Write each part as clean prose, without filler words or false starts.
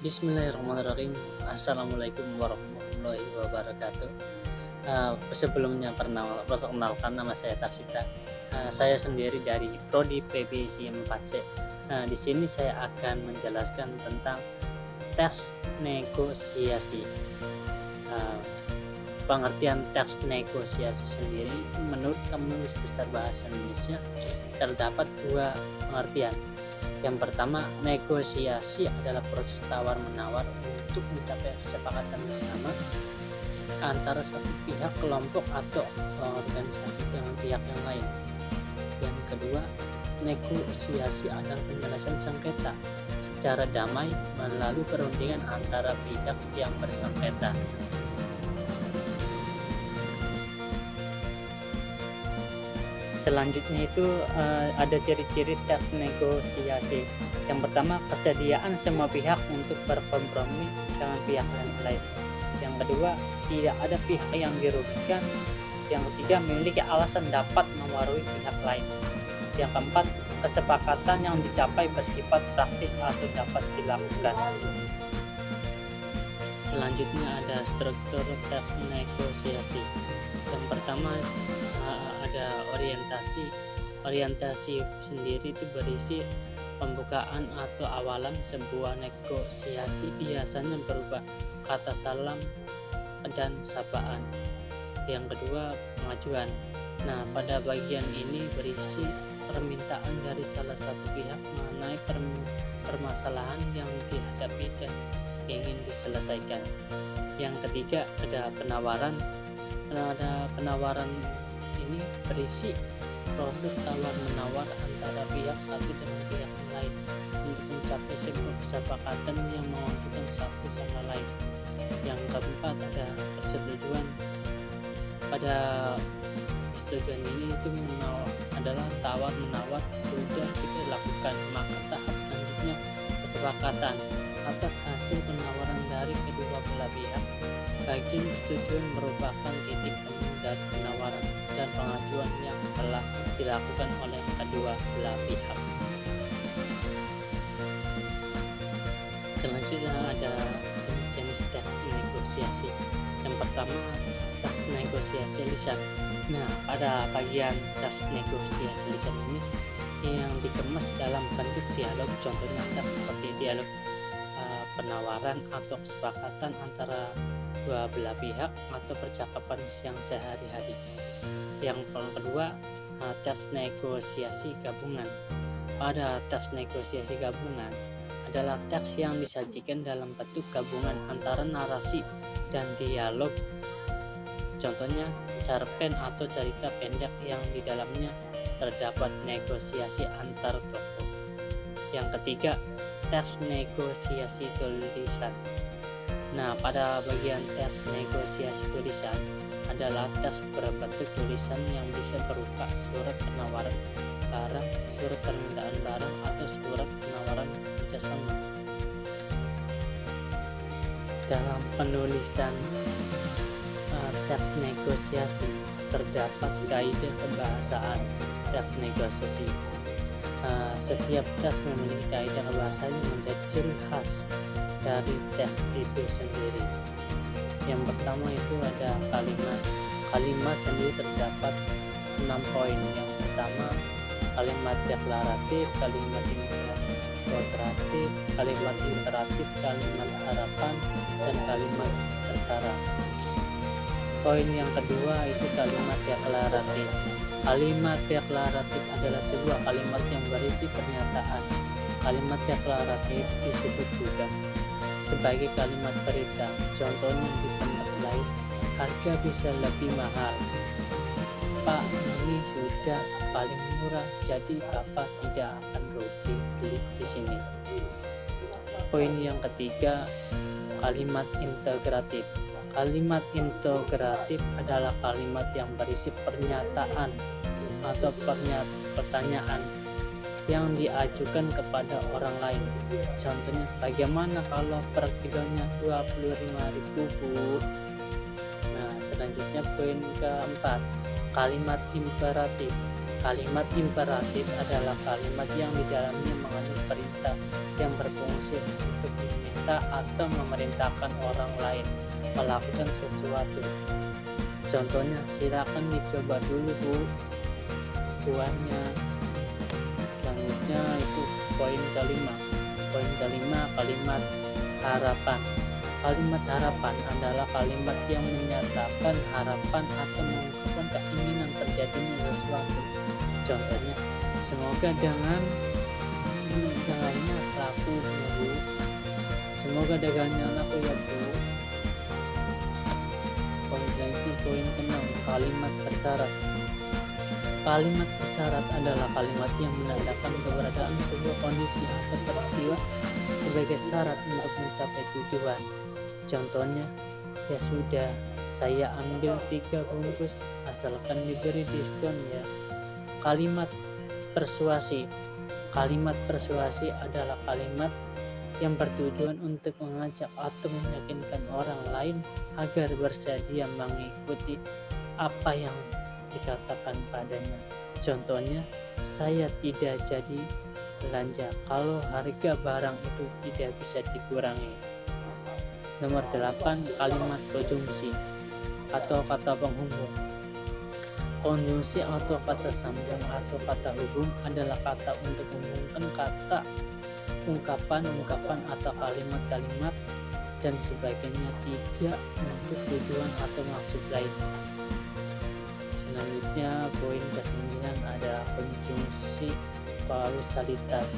Bismillahirrahmanirrahim. Assalamualaikum warahmatullahi wabarakatuh. Sebelumnya perkenalkan, nama saya Tarsita. Saya sendiri dari Prodi PBSI 4C. Di sini saya akan menjelaskan tentang tes negosiasi. Uh, Pengertian teks negosiasi sendiri menurut Kamus Besar Bahasa Indonesia terdapat dua pengertian. Yang pertama, negosiasi adalah proses tawar-menawar untuk mencapai kesepakatan bersama antara suatu pihak, kelompok, atau organisasi dengan pihak yang lain. Yang kedua, negosiasi adalah penyelesaian sengketa secara damai melalui perundingan antara pihak yang bersengketa. Selanjutnya itu ada ciri-ciri teks negosiasi. Yang pertama, kesediaan semua pihak untuk berkompromi dengan pihak yang lain. Yang kedua, tidak ada pihak yang dirugikan. Yang ketiga, memiliki alasan dapat mewaruhi pihak lain. Yang keempat, kesepakatan yang dicapai bersifat praktis atau dapat dilakukan. Selanjutnya ada struktur teks negosiasi. Yang pertama ada orientasi. Orientasi sendiri itu berisi pembukaan atau awalan sebuah negosiasi, biasanya berupa kata salam dan sapaan. Yang kedua, pengajuan. Nah, pada bagian ini berisi permintaan dari salah satu pihak mengenai permasalahan yang dihadapi dan ingin diselesaikan. Yang ketiga, ada penawaran. Penawaran ini berisi proses tawar-menawar antara pihak satu dengan pihak yang lain untuk mencapai sebuah kesepakatan yang menguntungkan satu sama lain. Yang keempat, ada persetujuan. Pada persetujuan ini itu adalah tawar-menawar sudah dilakukan, maka tahap selanjutnya kesepakatan atas hasil penawaran dari kedua belah pihak. Bagian persetujuan merupakan titik temu dari penawaran dan pengajuan yang telah dilakukan oleh kedua belah pihak. Selanjutnya ada jenis-jenis teks negosiasi. Yang pertama, teks negosiasi lisan. Nah, pada bagian teks negosiasi lisan ini yang dikemas dalam bentuk dialog, contohnya teks seperti dialog penawaran atau kesepakatan antara dua belah pihak atau percakapan yang sehari-hari. Yang kedua, teks negosiasi gabungan. Pada teks negosiasi gabungan adalah teks yang disajikan dalam bentuk gabungan antara narasi dan dialog. Contohnya cerpen atau cerita pendek yang di dalamnya terdapat negosiasi antar tokoh. Yang ketiga, teks negosiasi tulisan. Nah, pada bagian teks negosiasi tulisan adalah teks berbentuk tulisan yang bisa berupa surat penawaran barang, surat permintaan barang, atau surat penawaran kerjasama. Dalam penulisan teks negosiasi terdapat kaidah kebahasaan teks negosiasi. Setiap teks memiliki kaidah bahasanya menjadi ciri khas dari teks itu sendiri. Yang pertama itu ada kalimat. Kalimat sendiri terdapat 6 poin. Yang pertama, kalimat deklaratif, kalimat interrogatif, kalimat imperatif, kalimat harapan, dan kalimat terserah. Poin yang kedua itu kalimat deklaratif. Kalimat deklaratif adalah sebuah kalimat yang berisi pernyataan. Kalimat deklaratif disebut juga sebagai kalimat perintah. Contohnya di tempat lain, harga bisa lebih mahal. Pak, ini sudah paling murah, jadi Bapak tidak akan rugi beli di sini. Poin yang ketiga, kalimat integratif. Kalimat integratif adalah kalimat yang berisi pernyataan atau pertanyaan yang diajukan kepada orang lain. Contohnya, bagaimana kalau per kilonya 25.000, Bu? Nah, selanjutnya poin keempat, kalimat imperatif. Kalimat imperatif adalah kalimat yang di dalamnya mengandung perintah yang berfungsi untuk meminta meminta atau memerintahkan orang lain melakukan sesuatu. Contohnya, silakan dicoba dulu Bu kuahnya. Selanjutnya itu poin kelima. Poin kelima, kalimat harapan. Kalimat harapan adalah kalimat yang menyatakan harapan atau mengungkapkan keinginan terjadinya sesuatu. Contohnya, semoga dagangnya laku Bu. Semoga dagangnya laku ya Bu. Poin ke-6, kalimat bersyarat. Kalimat bersyarat adalah kalimat yang menandakan keberadaan sebuah kondisi atau peristiwa sebagai syarat untuk mencapai tujuan. Contohnya, ya sudah, saya ambil 3 bungkus asalkan diberi diskon ya. Kalimat persuasi. Kalimat persuasi adalah kalimat yang bertujuan untuk mengajak atau meyakinkan orang lain agar bersedia mengikuti apa yang dikatakan padanya. Contohnya, saya tidak jadi belanja kalau harga barang itu tidak bisa dikurangi. Nomor 8, kalimat konjungsi atau kata penghubung. Konjungsi atau kata sambung atau kata hubung adalah kata untuk menghubungkan kata, ungkapan atau kalimat-kalimat dan sebagainya tidak untuk tujuan atau maksud lain. Selanjutnya poin ke-9 ada konjungsi kausalitas.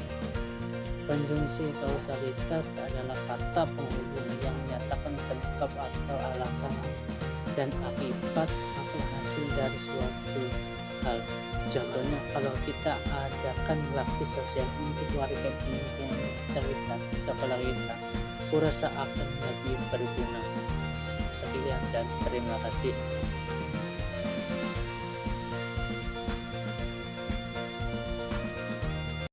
Konjungsi kausalitas adalah kata penghubung yang menyatakan sebab atau alasan dan akibat atau hasil dari suatu hal. Contohnya, kalau kita adakan bakti sosial untuk warga lingkungan sekolah kita, kurasa akan lebih berguna. Sekian dan terima kasih.